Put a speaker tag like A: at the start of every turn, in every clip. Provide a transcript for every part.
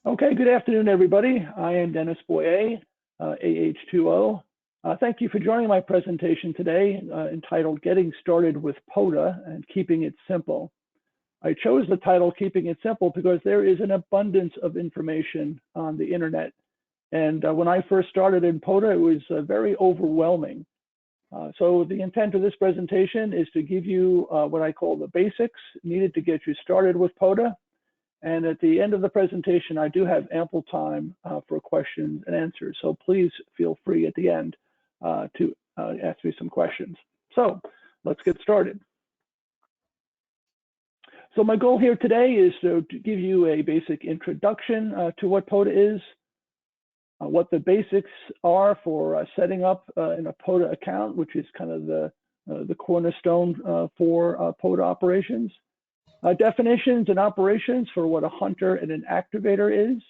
A: Okay, good afternoon, everybody. I am Dennis Boyé, AH2O. Thank you for joining my presentation today entitled Getting Started with POTA and Keeping It Simple. I chose the title Keeping It Simple because there is an abundance of information on the internet. And when I first started in POTA, it was very overwhelming. So the intent of this presentation is to give you what I call the basics needed to get you started with POTA. And at the end of the presentation, I do have ample time for questions and answers. So please feel free at the end to ask me some questions. So let's get started. So my goal here today is to give you a basic introduction to what POTA is, what the basics are for setting up in a POTA account, which is kind of the cornerstone for POTA operations. Definitions and operations for what a hunter and an activator is.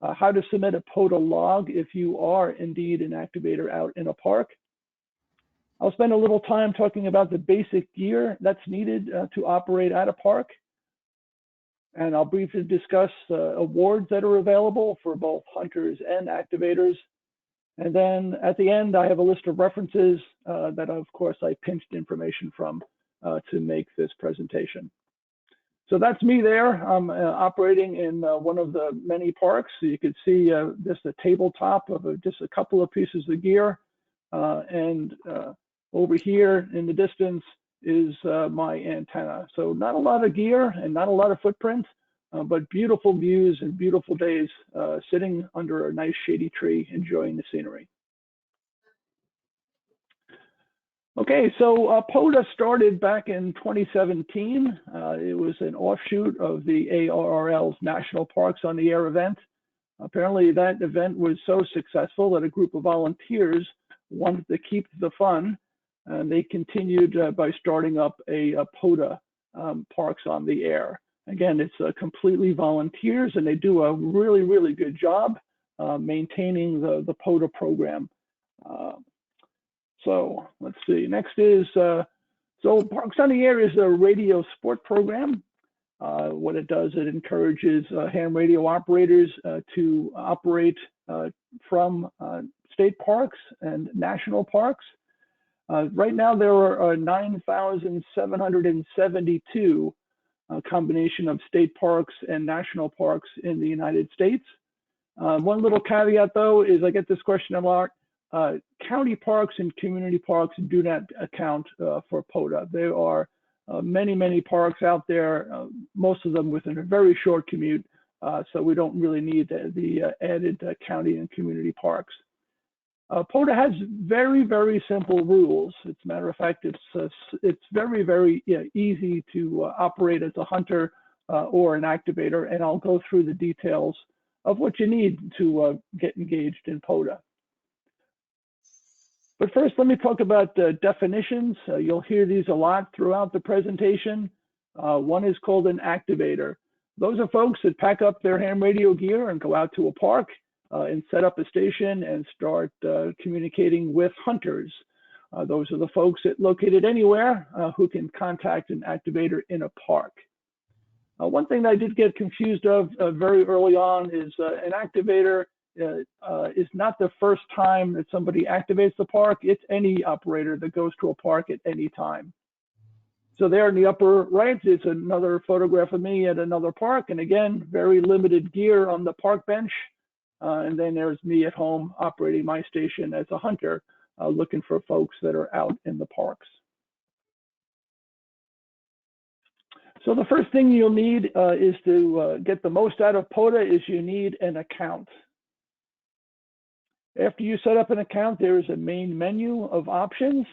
A: How to submit a POTA log if you are indeed an activator out in a park. I'll spend a little time talking about the basic gear that's needed to operate at a park. And I'll briefly discuss awards that are available for both hunters and activators. And then at the end, I have a list of references that, of course, I pinched information from to make this presentation. So that's me there. I'm operating in one of the many parks. So you can see just a tabletop of just a couple of pieces of gear. And over here in the distance is my antenna. So not a lot of gear and not a lot of footprint, but beautiful views and beautiful days sitting under a nice shady tree, enjoying the scenery. Okay, so POTA started back in 2017. It was an offshoot of the ARRL's National Parks on the Air event. Apparently that event was so successful that a group of volunteers wanted to keep the fun, and they continued by starting up a POTA Parks on the Air. Again, it's completely volunteers, and they do a really, really good job maintaining the POTA program. So let's see, next is, so Parks on the Air is a radio sport program. What it does, it encourages ham radio operators to operate from state parks and national parks. Right now there are 9,772 combination of state parks and national parks in the United States. One little caveat though is I get this question a lot. County parks and community parks do not account for POTA. There are many, many parks out there, most of them within a very short commute, so we don't really need the added county and community parks. POTA has very, very simple rules. As a matter of fact, it's very, very easy to operate as a hunter or an activator, and I'll go through the details of what you need to get engaged in POTA. But first, let me talk about definitions. You'll hear these a lot throughout the presentation. One is called an activator. Those are folks that pack up their ham radio gear and go out to a park and set up a station and start communicating with hunters. Those are the folks that located anywhere who can contact an activator in a park. One thing that I did get confused of very early on is an activator is not the first time that somebody activates the park. It's any operator that goes to a park at any time. So there in the upper right is another photograph of me at another park, and again, very limited gear on the park bench. And then there's me at home operating my station as a hunter, looking for folks that are out in the parks. So the first thing you'll need is to get the most out of POTA is you need an account. After you set up an account, there is a main menu of options.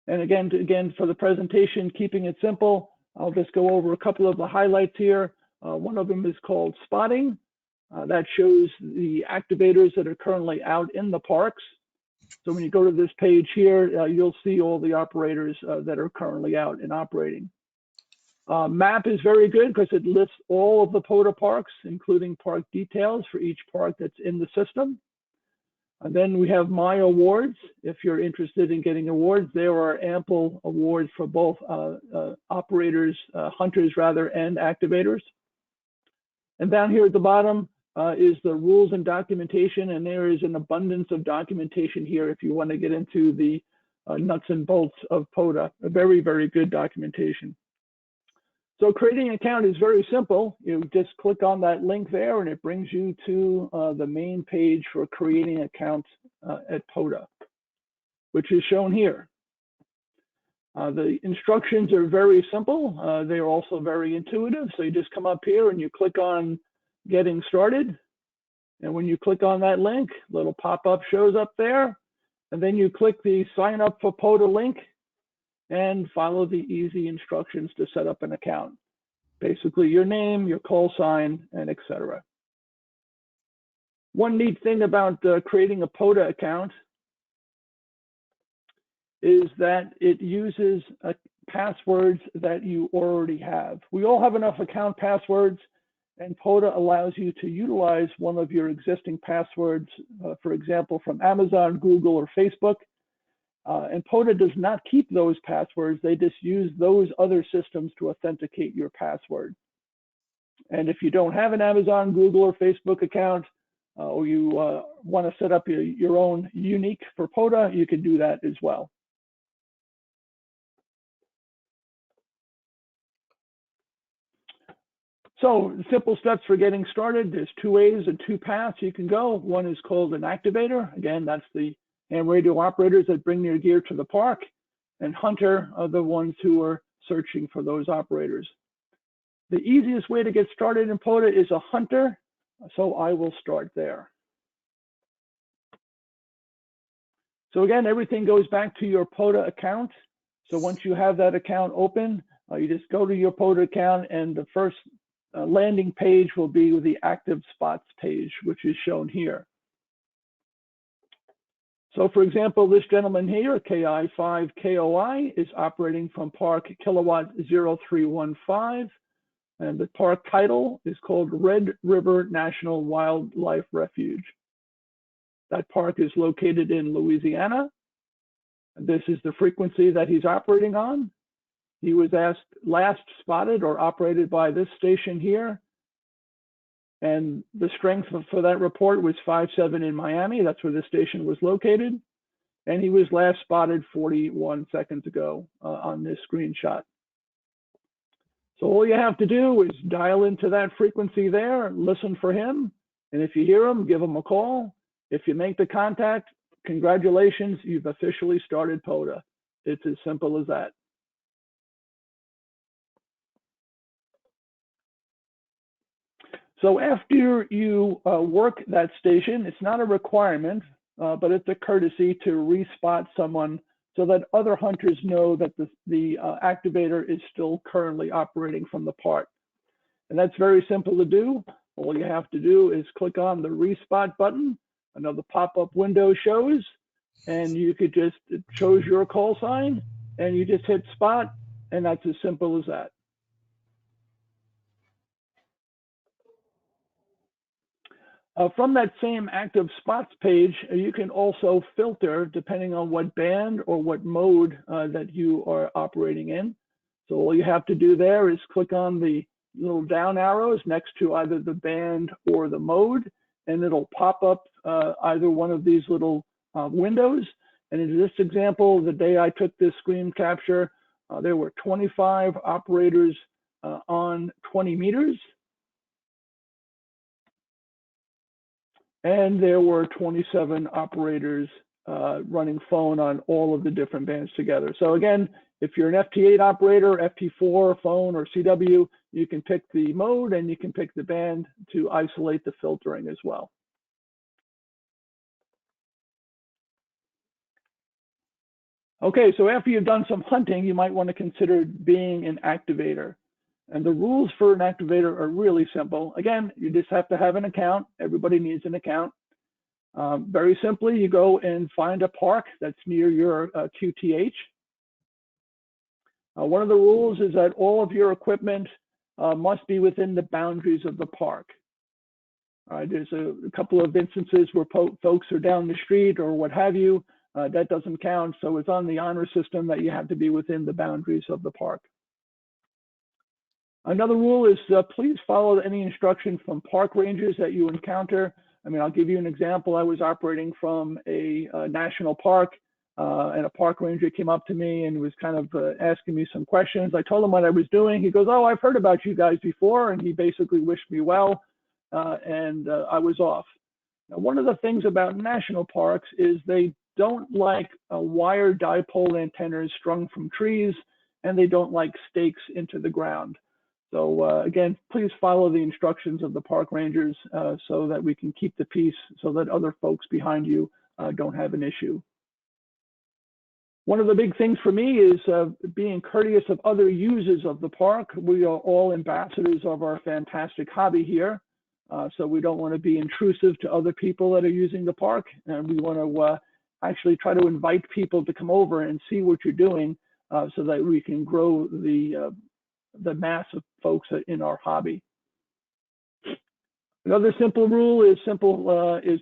A: And again, for the presentation, keeping it simple, I'll just go over a couple of the highlights here. One of them is called spotting. That shows the activators that are currently out in the parks. So when you go to this page here, you'll see all the operators that are currently out and operating. Map is very good because it lists all of the POTA parks, including park details for each park that's in the system. And then we have My Awards. If you're interested in getting awards, there are ample awards for both operators, hunters rather, and activators. And down here at the bottom is the rules and documentation, and there is an abundance of documentation here if you want to get into the nuts and bolts of POTA. A very, very good documentation. So creating an account is very simple. You just click on that link there and it brings you to the main page for creating accounts at POTA, which is shown here. The instructions are very simple. They're also very intuitive. So you just come up here and you click on Getting Started. And when you click on that link, a little pop-up shows up there. And then you click the Sign Up for POTA link and follow the easy instructions to set up an account. Basically your name, your call sign, and etc. One neat thing about creating a POTA account is that it uses passwords that you already have. We all have enough account passwords, and POTA allows you to utilize one of your existing passwords, for example, from Amazon, Google, or Facebook. And POTA does not keep those passwords. They just use those other systems to authenticate your password. And if you don't have an Amazon, Google, or Facebook account, or you want to set up your own unique for POTA, you can do that as well. So simple steps for getting started. There's two ways and two paths you can go. One is called an activator. Again, that's the ham radio operators that bring their gear to the park, and hunter are the ones who are searching for those operators. The easiest way to get started in POTA is a hunter, so I will start there. So again, everything goes back to your POTA account. So once you have that account open, you just go to your POTA account, and the first landing page will be the active spots page, which is shown here. So for example, this gentleman here, KI5KOI, is operating from Park Kilowatt 0315, and the park title is called Red River National Wildlife Refuge. That park is located in Louisiana. This is the frequency that he's operating on. He was last spotted or operated by this station here. And the strength for that report was 5.7 in Miami. That's where the station was located. And he was last spotted 41 seconds ago on this screenshot. So all you have to do is dial into that frequency there, listen for him. And if you hear him, give him a call. If you make the contact, congratulations, you've officially started POTA. It's as simple as that. So after you work that station, it's not a requirement, but it's a courtesy to respot someone so that other hunters know that the activator is still currently operating from the park. And that's very simple to do. All you have to do is click on the respot button. Another pop-up window shows, and you could just, it shows your call sign, and you just hit spot, and that's as simple as that. From that same active spots page, you can also filter depending on what band or what mode that you are operating in. So all you have to do there is click on the little down arrows next to either the band or the mode, and it'll pop up either one of these little windows. And in this example, the day I took this screen capture, there were 25 operators on 20 meters. And there were 27 operators running phone on all of the different bands together. So again, if you're an FT8 operator, FT4, phone, or CW, you can pick the mode and you can pick the band to isolate the filtering as well. Okay, so after you've done some hunting, you might want to consider being an activator. And the rules for an activator are really simple. Again, you just have to have an account. Everybody needs an account. Very simply, you go and find a park that's near your QTH. One of the rules is that all of your equipment must be within the boundaries of the park. There's a couple of instances where folks are down the street or what have you. That doesn't count. So it's on the honor system that you have to be within the boundaries of the park. Another rule is please follow any instruction from park rangers that you encounter. I mean, I'll give you an example. I was operating from a national park, and a park ranger came up to me and was kind of asking me some questions. I told him what I was doing. He goes, "Oh, I've heard about you guys before," and he basically wished me well, and I was off. Now, one of the things about national parks is they don't like wire dipole antennas strung from trees, and they don't like stakes into the ground. So again, please follow the instructions of the park rangers so that we can keep the peace so that other folks behind you don't have an issue. One of the big things for me is being courteous of other users of the park. We are all ambassadors of our fantastic hobby here. So we don't want to be intrusive to other people that are using the park. And we want to actually try to invite people to come over and see what you're doing so that we can grow the mass of folks in our hobby. Another simple rule is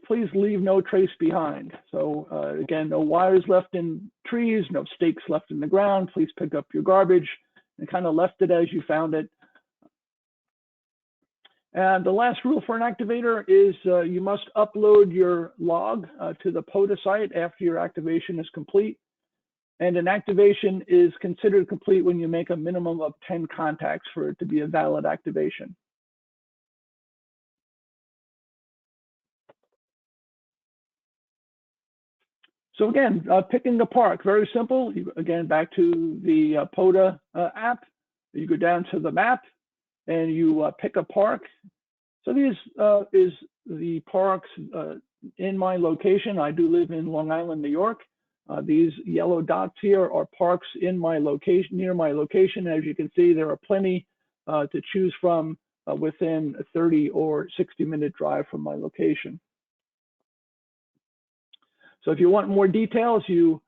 A: please leave no trace behind. So again, no wires left in trees, no stakes left in the ground. Please pick up your garbage and kind of left it as you found it. And the last rule for an activator is you must upload your log to the POTA site after your activation is complete. And an activation is considered complete when you make a minimum of 10 contacts for it to be a valid activation. So again, picking the park, very simple. Again, back to the POTA app. You go down to the map and you pick a park. So these is the parks in my location. I do live in Long Island, New York. These yellow dots here are parks in my location, near my location. As you can see, there are plenty to choose from within a 30 or 60-minute drive from my location. So if you want more details, you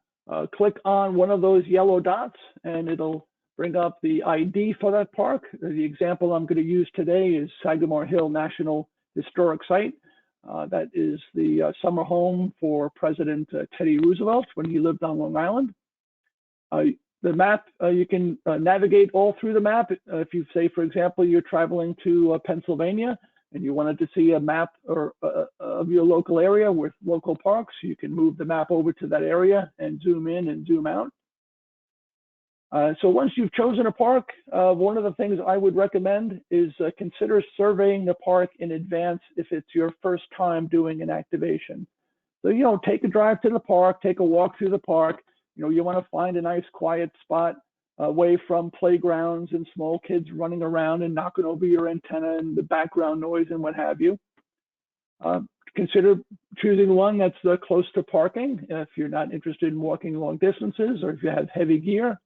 A: click on one of those yellow dots and it'll bring up the ID for that park. The example I'm going to use today is Sagamore Hill National Historic Site. That is the summer home for President Teddy Roosevelt when he lived on Long Island. The map, you can navigate all through the map. If you say, for example, you're traveling to Pennsylvania and you wanted to see a map of your local area with local parks, you can move the map over to that area and zoom in and zoom out. So once you've chosen a park, one of the things I would recommend is consider surveying the park in advance if it's your first time doing an activation. So, you know, take a drive to the park, take a walk through the park. You know, you want to find a nice quiet spot away from playgrounds and small kids running around and knocking over your antenna and the background noise and what have you. Consider choosing one that's close to parking if you're not interested in walking long distances or if you have heavy gear.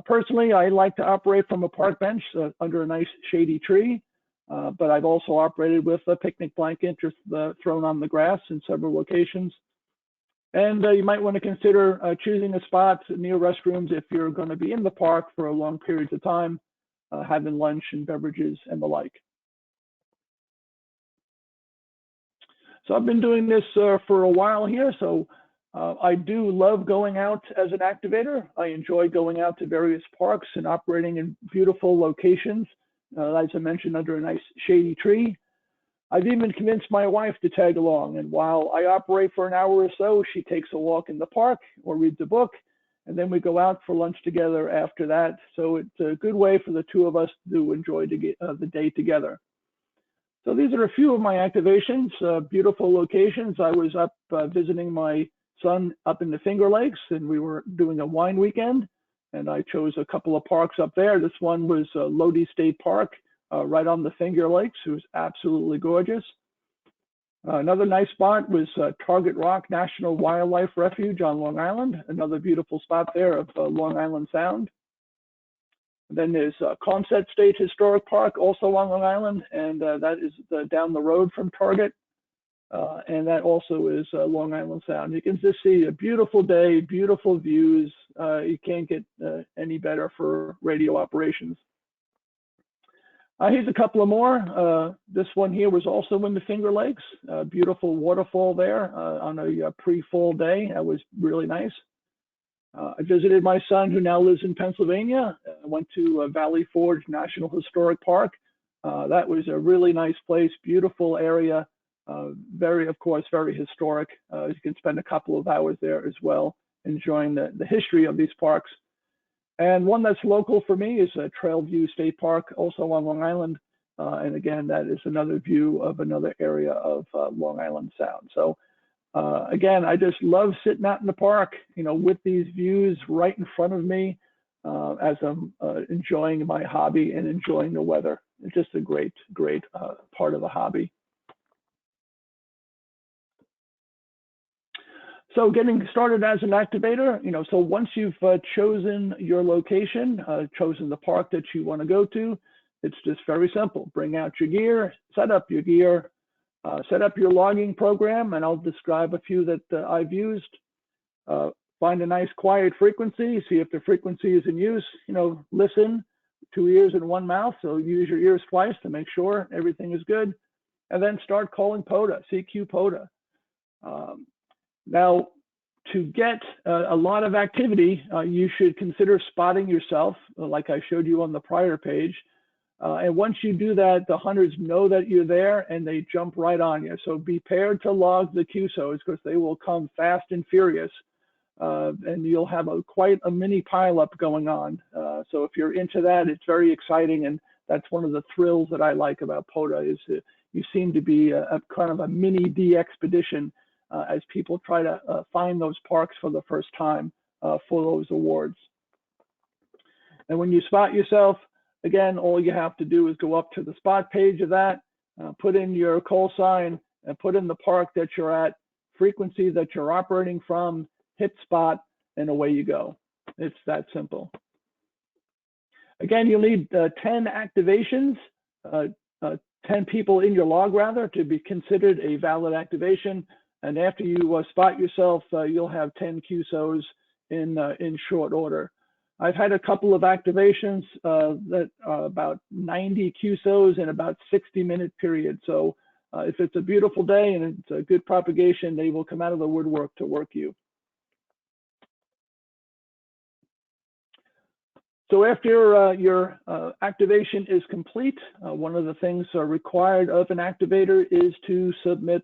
A: Personally, I like to operate from a park bench under a nice shady tree, but I've also operated with a picnic blanket just thrown on the grass in several locations. And you might want to consider choosing a spot near restrooms if you're going to be in the park for a long period of time, having lunch and beverages and the like. So I've been doing this for a while here, so I do love going out as an activator. I enjoy going out to various parks and operating in beautiful locations, as I mentioned, under a nice shady tree. I've even convinced my wife to tag along, and while I operate for an hour or so, she takes a walk in the park or reads a book, and then we go out for lunch together after that. So it's a good way for the two of us to enjoy the day together. So these are a few of my activations, beautiful locations. I was up visiting my son up in the Finger Lakes, and we were doing a wine weekend, and I chose a couple of parks up there. This one was Lodi State Park, right on the Finger Lakes. It was absolutely gorgeous. Another nice spot was Target Rock National Wildlife Refuge on Long Island, another beautiful spot there of Long Island Sound. And then there's Quonset State Historic Park, also on Long Island, and that is down the road from Target. And that also is Long Island Sound. You can just see a beautiful day, beautiful views. You can't get any better for radio operations. Here's a couple of more. This one here was also in the Finger Lakes. Beautiful waterfall there on a pre-fall day. That was really nice. I visited my son who now lives in Pennsylvania. I went to Valley Forge National Historic Park. That was a really nice place, beautiful area, of course, very historic. You can spend a couple of hours there as well, enjoying the history of these parks. And one that's local for me is Trailview State Park, also on Long Island. And again, that is another view of another area of Long Island Sound. So again, I just love sitting out in the park, with these views right in front of me as I'm enjoying my hobby and enjoying the weather. It's just a great part of the hobby. So getting started as an activator, so once you've chosen your location, chosen the park that you want to go to, it's just very simple. Bring out your gear, set up your gear, set up your logging program, and I'll describe a few that I've used. Find a nice quiet frequency, see if the frequency is in use, listen, 2 ears and 1 mouth, so use your ears twice to make sure everything is good, and then start calling POTA, CQ POTA. Now, to get a lot of activity, you should consider spotting yourself, like I showed you on the prior page. And once you do that, the hunters know that you're there and they jump right on you. So be prepared to log the QSOs because they will come fast and furious. And you'll have quite a mini pileup going on. So if you're into that, it's very exciting. And that's one of the thrills that I like about POTA is that you seem to be a kind of a mini DXpedition as people try to find those parks for the first time for those awards. And when you spot yourself, again, all you have to do is go up to the spot page of that, put in your call sign, and put in the park that you're at, frequency that you're operating from, hit spot, and away you go. It's that simple. Again, you'll need 10 activations, 10 people in your log rather, to be considered a valid activation. And after you spot yourself, you'll have 10 QSOs in short order. I've had a couple of activations that are about 90 QSOs in about 60-minute period. So if it's a beautiful day and it's a good propagation, they will come out of the woodwork to work you. So after your activation is complete, one of the things required of an activator is to submit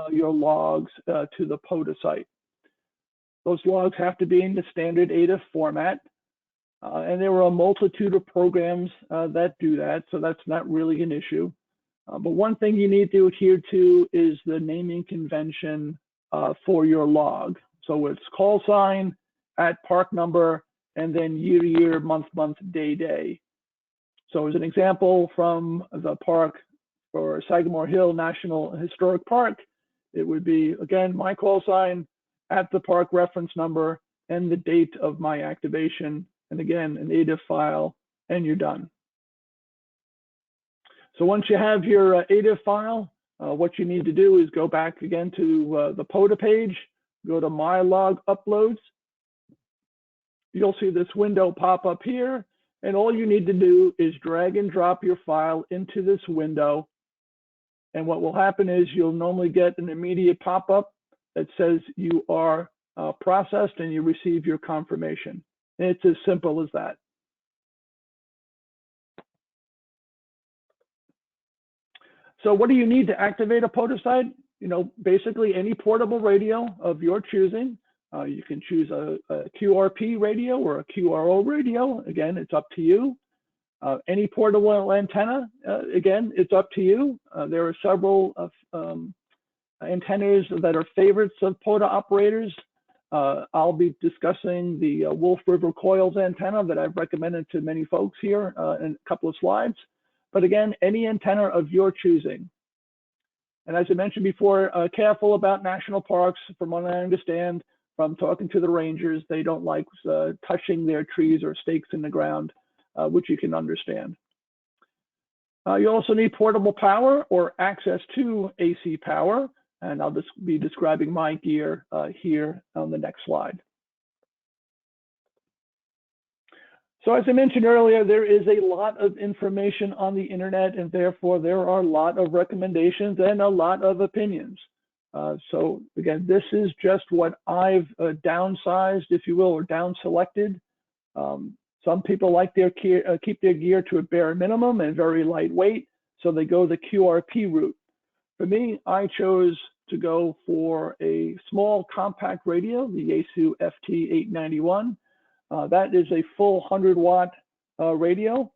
A: your logs to the POTA site. Those logs have to be in the standard ADA format. And there are a multitude of programs that do that, so that's not really an issue. But one thing you need to adhere to is the naming convention for your log. So it's call sign, at park number, and then year to year, month, day, day. So as an example from the park for Sagamore Hill National Historic Park, it would be, again, my call sign, at the park reference number, and the date of my activation, and again, an ADA file, and you're done. So once you have your ADA file, what you need to do is go back again to the POTA page, go to My Log Uploads. You'll see this window pop up here, and all you need to do is drag and drop your file into this window. And what will happen is you'll normally get an immediate pop-up that says you are processed and you receive your confirmation. And it's as simple as that. So what do you need to activate a POTA site? Basically any portable radio of your choosing. You can choose a QRP radio or a QRO radio. Again, it's up to you. Any portable antenna, again, it's up to you. There are several antennas that are favorites of POTA operators. I'll be discussing the Wolf River Coils antenna that I've recommended to many folks here in a couple of slides. But again, any antenna of your choosing. And as I mentioned before, careful about national parks. From what I understand from talking to the rangers, they don't like touching their trees or stakes in the ground, which you can understand. You also need portable power or access to AC power. And I'll just be describing my gear here on the next slide. So as I mentioned earlier, there is a lot of information on the internet, and therefore there are a lot of recommendations and a lot of opinions. So again, this is just what I've downsized, if you will, or down selected. Some people like their keep their gear to a bare minimum and very lightweight, so they go the QRP route. For me, I chose to go for a small compact radio, the Yaesu FT891. That is a full 100-watt radio.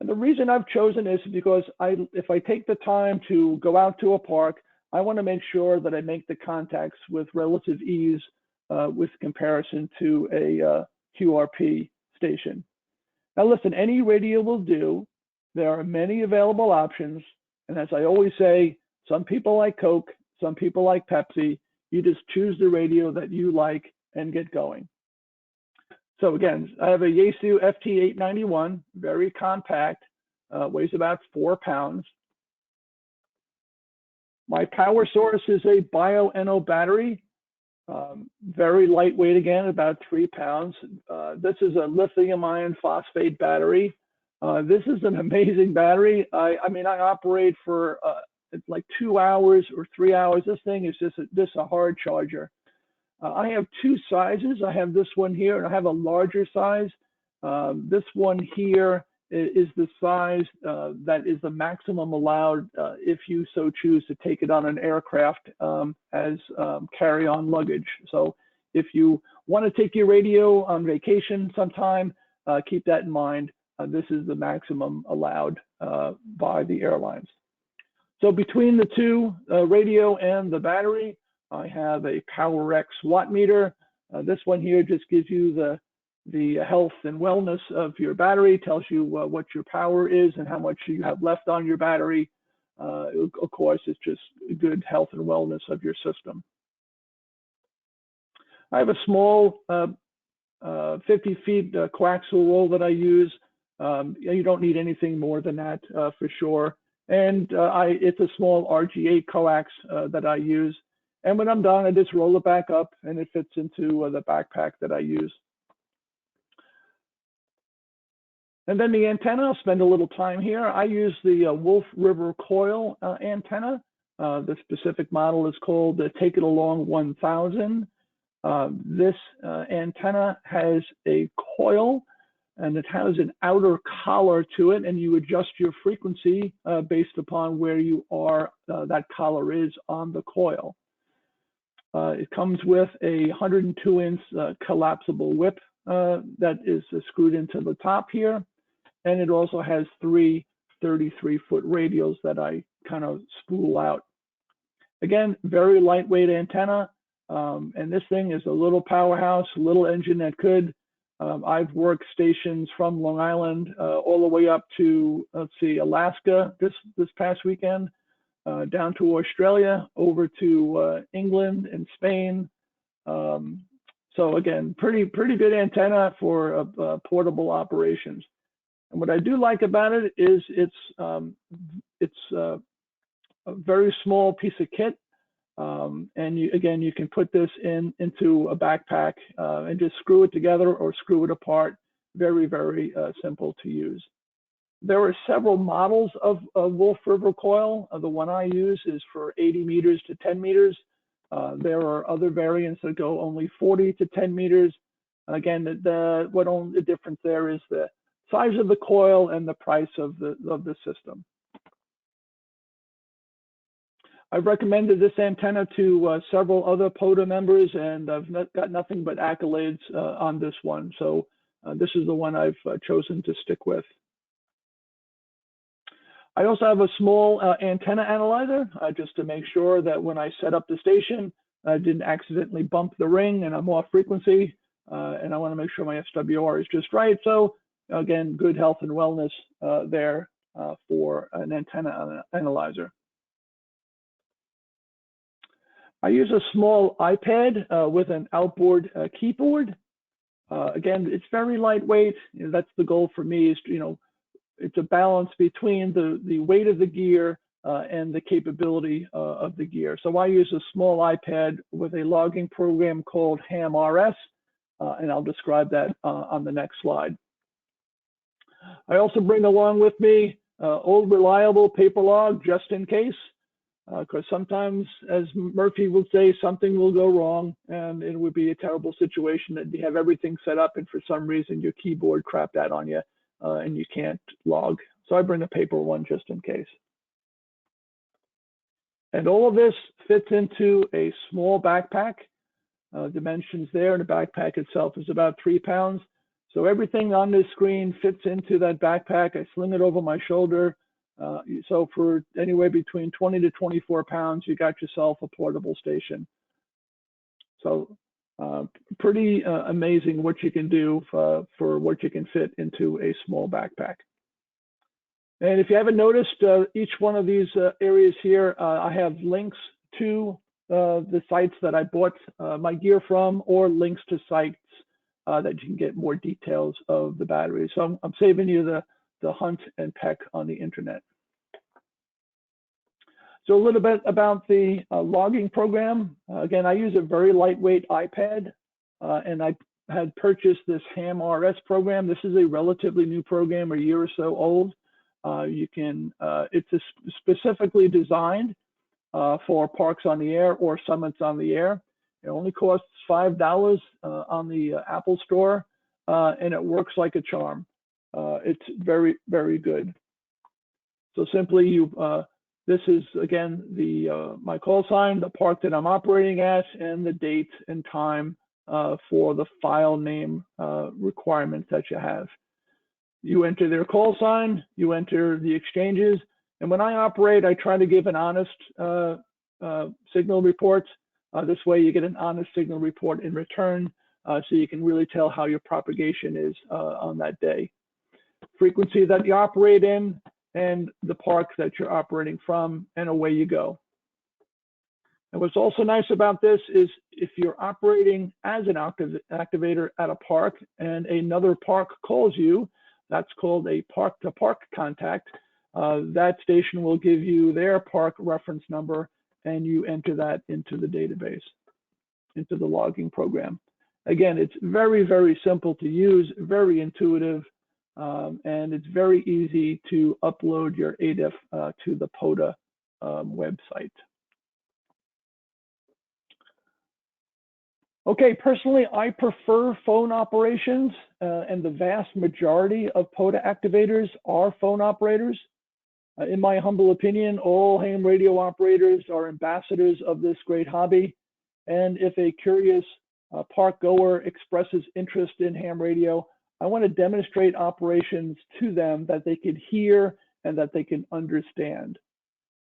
A: And the reason I've chosen is because if I take the time to go out to a park, I want to make sure that I make the contacts with relative ease with comparison to a QRP station. Now listen, any radio will do. There are many available options. And as I always say, some people like Coke, some people like Pepsi. You just choose the radio that you like and get going. So again, I have a Yaesu FT891, very compact, weighs about 4 pounds. My power source is a Boyé battery, very lightweight again, about 3 pounds. This is a lithium iron phosphate battery. This is an amazing battery. I mean, I operate for like 2 hours or 3 hours. This thing is just a hard charger. I have 2 sizes. I have this one here, and I have a larger size. This one here is the size that is the maximum allowed if you so choose to take it on an aircraft as carry-on luggage. So if you want to take your radio on vacation sometime, keep that in mind. This is the maximum allowed by the airlines. So between the two, radio and the battery, I have a PowerX watt meter. This one here just gives you the health and wellness of your battery, tells you what your power is and how much you have left on your battery. Of course, it's just good health and wellness of your system. I have a small 50 feet coaxial roll that I use. You don't need anything more than that for sure. And it's a small RG8 coax that I use. And when I'm done, I just roll it back up and it fits into the backpack that I use. And then the antenna, I'll spend a little time here. I use the Wolf River coil antenna. The specific model is called the Take It Along 1000. This antenna has a coil and it has an outer collar to it, and you adjust your frequency based upon where you are, that collar is on the coil. It comes with a 102-inch collapsible whip that is screwed into the top here. And it also has 3 33-foot radials that I kind of spool out. Again, very lightweight antenna. And this thing is a little powerhouse, a little engine that could. I've worked stations from Long Island all the way up to, let's see, Alaska this past weekend. Down to Australia, over to England and Spain. So again, pretty good antenna for portable operations. And what I do like about it is it's a very small piece of kit. And you can put this into a backpack and just screw it together or screw it apart. Very, very simple to use. There are several models of Wolf River coil. The one I use is for 80 meters to 10 meters. There are other variants that go only 40 to 10 meters. Again, the difference there is the size of the coil and the price of the system. I've recommended this antenna to several other POTA members, and I've got nothing but accolades on this one. So this is the one I've chosen to stick with. I also have a small antenna analyzer just to make sure that when I set up the station, I didn't accidentally bump the ring and I'm off frequency. And I want to make sure my SWR is just right. So again, good health and wellness there for an antenna analyzer. I use a small iPad with an outboard keyboard. Again, it's very lightweight. That's the goal for me, is it's a balance between the weight of the gear and the capability of the gear. So I use a small iPad with a logging program called HAM-RS, and I'll describe that on the next slide. I also bring along with me old reliable paper log just in case. because sometimes, as Murphy would say, something will go wrong, and it would be a terrible situation that you have everything set up and for some reason your keyboard crapped out on you and you can't log. So I bring a paper one just in case. And all of this fits into a small backpack. Dimensions there, and the backpack itself is about 3 pounds. So everything on this screen fits into that backpack. I sling it over my shoulder. So for anywhere between 20 to 24 pounds, you got yourself a portable station. So pretty amazing what you can do for what you can fit into a small backpack. And if you haven't noticed, each one of these areas here, I have links to the sites that I bought my gear from, or links to sites that you can get more details of the batteries. So I'm saving you the hunt and peck on the internet. So a little bit about the logging program. Again, I use a very lightweight iPad, and I had purchased this Ham RS program. This is a relatively new program, a year or so old. It's specifically designed for parks on the air or summits on the air. It only costs $5 on the Apple Store, and it works like a charm. It's very, very good. So simply this is again my call sign, the park that I'm operating at, and the date and time for the file name requirements that you have. You enter their call sign, you enter the exchanges, and when I operate, I try to give an honest signal report. This way you get an honest signal report in return, so you can really tell how your propagation is on that day. Frequency that you operate in, and the park that you're operating from, and away you go. And what's also nice about this is if you're operating as an activator at a park and another park calls you, that's called a park-to-park contact. That station will give you their park reference number, and you enter that into the database, into the logging program. Again, it's very, very simple to use, very intuitive, and it's very easy to upload your ADIF to the POTA website. Okay, personally, I prefer phone operations, and the vast majority of POTA activators are phone operators. In my humble opinion, all ham radio operators are ambassadors of this great hobby. And if a curious park goer expresses interest in ham radio, I want to demonstrate operations to them that they could hear and that they can understand.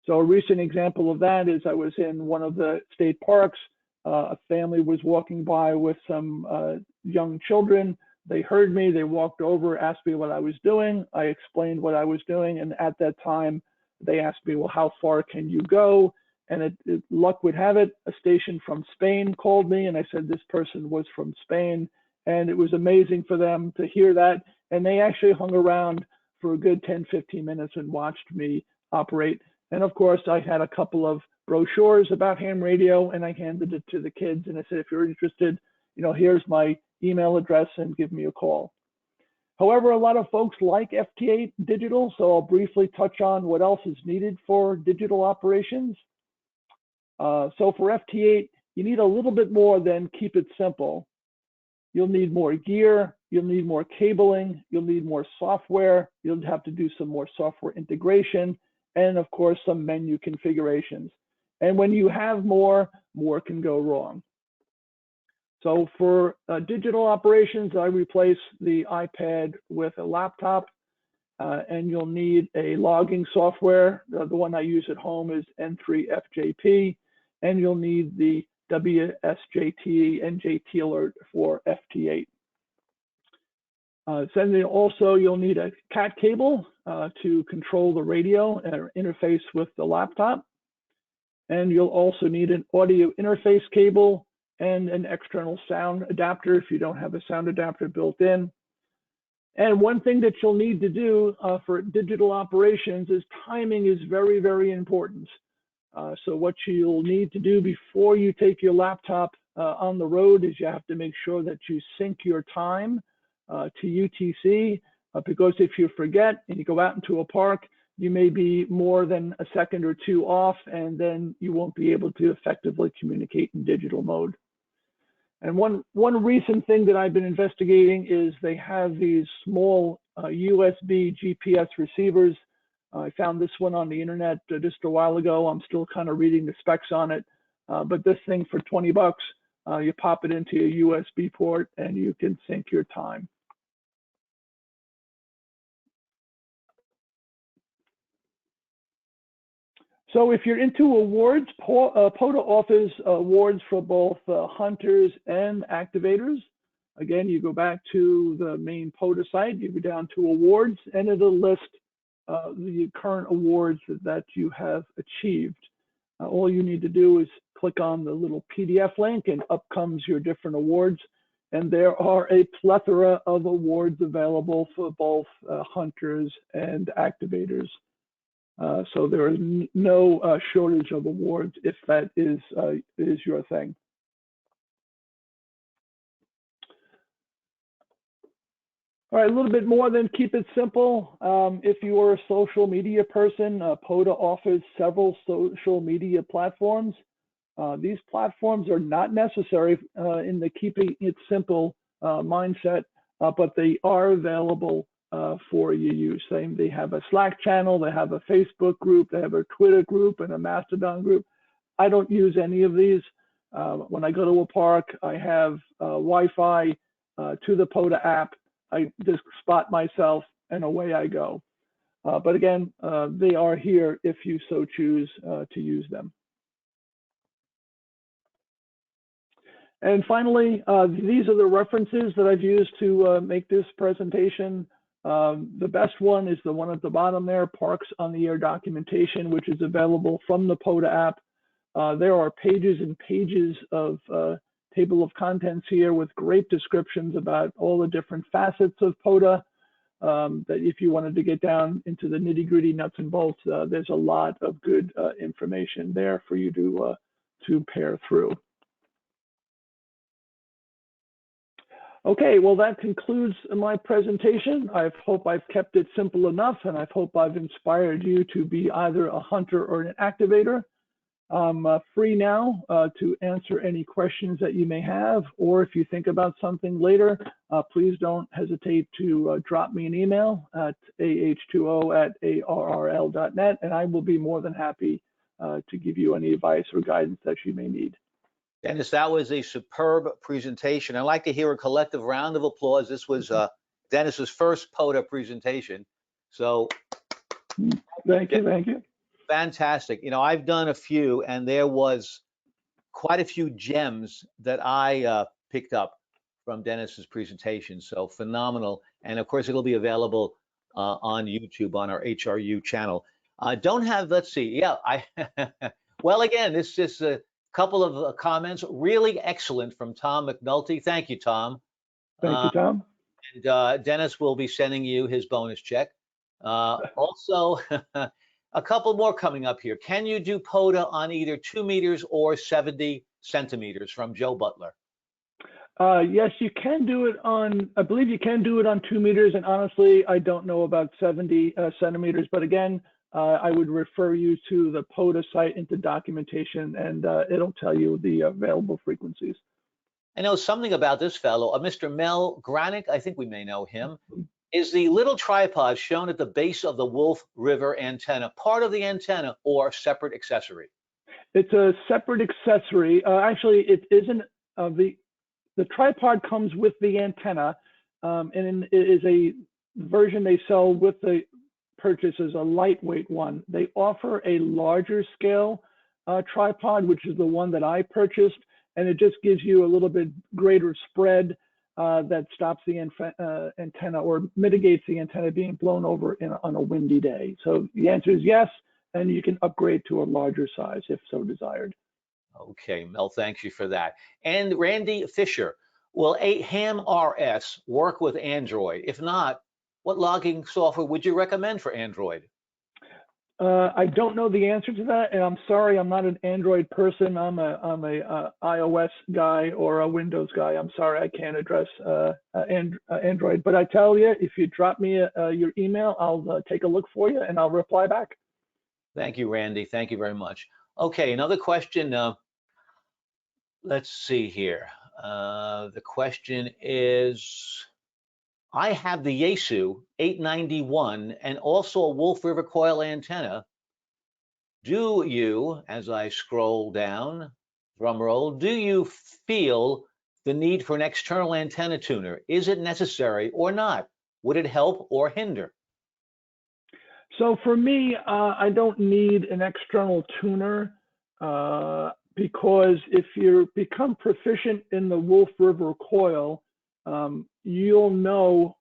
A: So a recent example of that is I was in one of the state parks. A family was walking by with some young children. They heard me, they walked over, asked me what I was doing. I explained what I was doing, and at that time, they asked me, well, how far can you go? And luck would have it, a station from Spain called me, and I said this person was from Spain, and it was amazing for them to hear that, and they actually hung around for a good 10-15 minutes and watched me operate. And of course, I had a couple of brochures about ham radio, and I handed it to the kids, and I said, if you're interested, here's my email address and give me a call. However, a lot of folks like FT8 digital, so I'll briefly touch on what else is needed for digital operations. So for FT8, you need a little bit more than keep it simple. You'll need more gear, you'll need more cabling, you'll need more software, you'll have to do some more software integration, and of course, some menu configurations. And when you have more can go wrong. So for digital operations, I replace the iPad with a laptop, and you'll need a logging software. The one I use at home is N3FJP, and you'll need the WSJT NJT alert for FT8. Then also you'll need a CAT cable to control the radio and interface with the laptop. And you'll also need an audio interface cable and an external sound adapter if you don't have a sound adapter built in. And one thing that you'll need to do for digital operations is timing is very, very important. So what you'll need to do before you take your laptop on the road is you have to make sure that you sync your time to UTC, because if you forget and you go out into a park, you may be more than a second or two off, and then you won't be able to effectively communicate in digital mode. And one recent thing that I've been investigating is they have these small USB GPS receivers. I found this one on the internet just a while ago. I'm still kind of reading the specs on it, but this thing for 20 bucks, you pop it into a USB port and you can sync your time. So if you're into awards, POTA offers awards for both hunters and activators. Again, you go back to the main POTA site, you go down to awards, and it'll list the current awards that you have achieved. All you need to do is click on the little PDF link and up comes your different awards. And there are a plethora of awards available for both hunters and activators. So there is no shortage of awards if that is your thing. All right, a little bit more than keep it simple. If you are a social media person, POTA offers several social media platforms. These platforms are not necessary in the keeping it simple mindset, but they are available for your use. They have a Slack channel, they have a Facebook group, they have a Twitter group and a Mastodon group. I don't use any of these. When I go to a park, I have Wi-Fi to the POTA app. I just spot myself and away I go. But again, they are here if you so choose to use them. And finally, these are the references that I've used to make this presentation. The best one is the one at the bottom there, Parks on the Air documentation, which is available from the POTA app. There are pages and pages of table of contents here with great descriptions about all the different facets of POTA. That if you wanted to get down into the nitty-gritty nuts and bolts, there's a lot of good information there for you to pair through. Okay, well, that concludes my presentation. I hope I've kept it simple enough, and I hope I've inspired you to be either a hunter or an activator. I'm free now to answer any questions that you may have, or if you think about something later, please don't hesitate to drop me an email at AH2O@ARRL.net, and I will be more than happy to give you any advice or guidance that you may need.
B: Dennis, that was a superb presentation. I'd like to hear a collective round of applause. This was Dennis's first POTA presentation. So
A: thank you.
B: Fantastic. You know, I've done a few, and there was quite a few gems that I picked up from Dennis's presentation. So phenomenal. And of course, it'll be available on YouTube on our HRU channel. Don't have, let's see. Yeah, well, again, this is a couple of comments, really excellent from Tom McNulty. Thank you, Tom.
A: Thank you, Tom.
B: And Dennis will be sending you his bonus check. Also, a couple more coming up here. Can you do POTA on either 2 meters or 70 centimeters from Joe Butler?
A: Yes, you can do it on, I believe you can do it on 2 meters. And honestly, I don't know about 70 centimeters, but again, I would refer you to the POTA site into documentation, and it'll tell you the available frequencies.
B: I know something about this fellow, Mr. Mel Granick, I think we may know him. Is the little tripod shown at the base of the Wolf River antenna part of the antenna or separate accessory?
A: It's a separate accessory. Actually, it isn't. The tripod comes with the antenna, and it is a version they sell with the purchase as a lightweight one. They offer a larger scale tripod, which is the one that I purchased, and it just gives you a little bit greater spread that stops the antenna or mitigates the antenna being blown over on a windy day. So the answer is yes, and you can upgrade to a larger size if so desired.
B: Okay, Mel, thank you for that. And Randy Fisher, will a Ham RS work with Android? If not, what logging software would you recommend for Android?
A: I don't know the answer to that, and I'm sorry, I'm not an Android person. I'm a iOS guy or a Windows guy. I'm sorry, I can't address Android. But I tell you, if you drop me your email, I'll take a look for you and I'll reply back.
B: Thank you, Randy. Thank you very much. Okay, another question. Let's see here. The question is, I have the Yaesu 891 and also a Wolf River coil antenna. Do you, as I scroll down, drum roll, do you feel the need for an external antenna tuner? Is it necessary or not? Would it help or hinder?
A: So for me, I don't need an external tuner because if you become proficient in the Wolf River coil, you'll know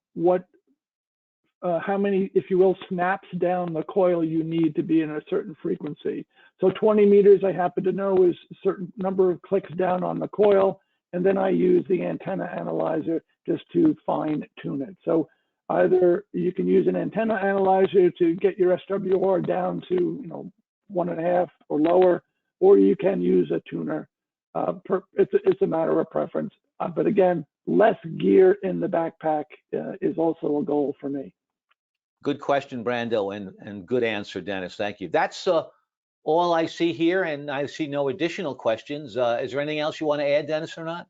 A: how many, if you will, snaps down the coil you need to be in a certain frequency. So 20 meters, I happen to know, is a certain number of clicks down on the coil, and then I use the antenna analyzer just to fine tune it. So either you can use an antenna analyzer to get your SWR down to 1.5 or lower, or you can use a tuner. It's a matter of preference. But again, less gear in the backpack is also a goal for me.
B: Good question, Brando, and good answer, Dennis. Thank you. That's all I see here, and I see no additional questions. Is there anything else you want to add, Dennis, or not?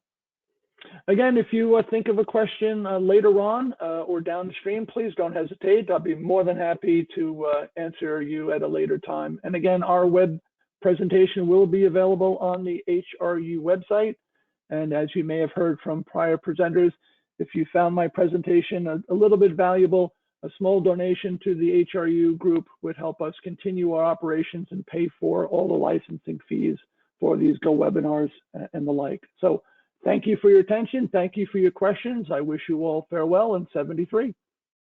A: Again, if you think of a question later on or downstream, please don't hesitate. I'll be more than happy to answer you at a later time. And again, our web presentation will be available on the HRU website. And as you may have heard from prior presenters, if you found my presentation a little bit valuable, a small donation to the HRU group would help us continue our operations and pay for all the licensing fees for these GoWebinars and the like. So thank you for your attention. Thank you for your questions. I wish you all farewell in 73.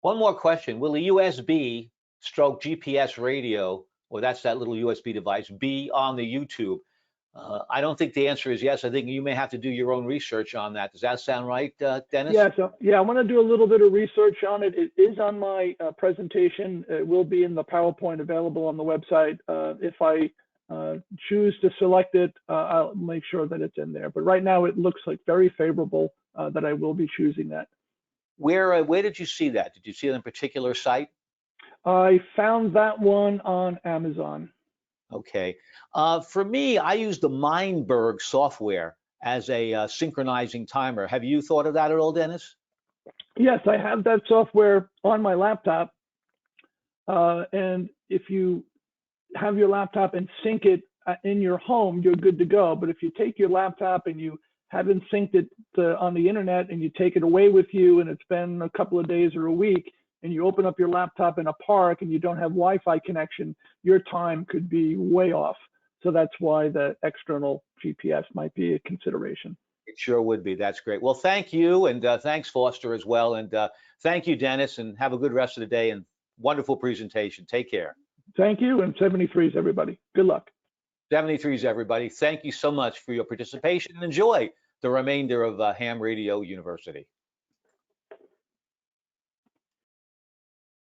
B: One more question. Will the USB stroke GPS radio, or that's that little USB device, be on the YouTube? I don't think the answer is yes. I think you may have to do your own research on that. Does that sound right, Dennis?
A: Yeah, I want to do a little bit of research on it. It is on my presentation. It will be in the PowerPoint available on the website. If I choose to select it, I'll make sure that it's in there. But right now, it looks like very favorable that I will be choosing that.
B: Where did you see that? Did you see it on a particular site?
A: I found that one on Amazon.
B: Okay. For me, I use the Mindberg software as a synchronizing timer. Have you thought of that at all, Dennis?
A: Yes, I have that software on my laptop. And if you have your laptop and sync it in your home, you're good to go. But if you take your laptop and you haven't synced it on the internet and you take it away with you and it's been a couple of days or a week, and you open up your laptop in a park and you don't have Wi-Fi connection, your time could be way off. So that's why the external GPS might be a consideration.
B: It sure would be. That's great. Well, thank you. And thanks, Foster, as well. And thank you, Dennis, and have a good rest of the day and wonderful presentation. Take care.
A: Thank you. And 73s, everybody. Good luck.
B: 73s, everybody. Thank you so much for your participation and enjoy the remainder of Ham Radio University.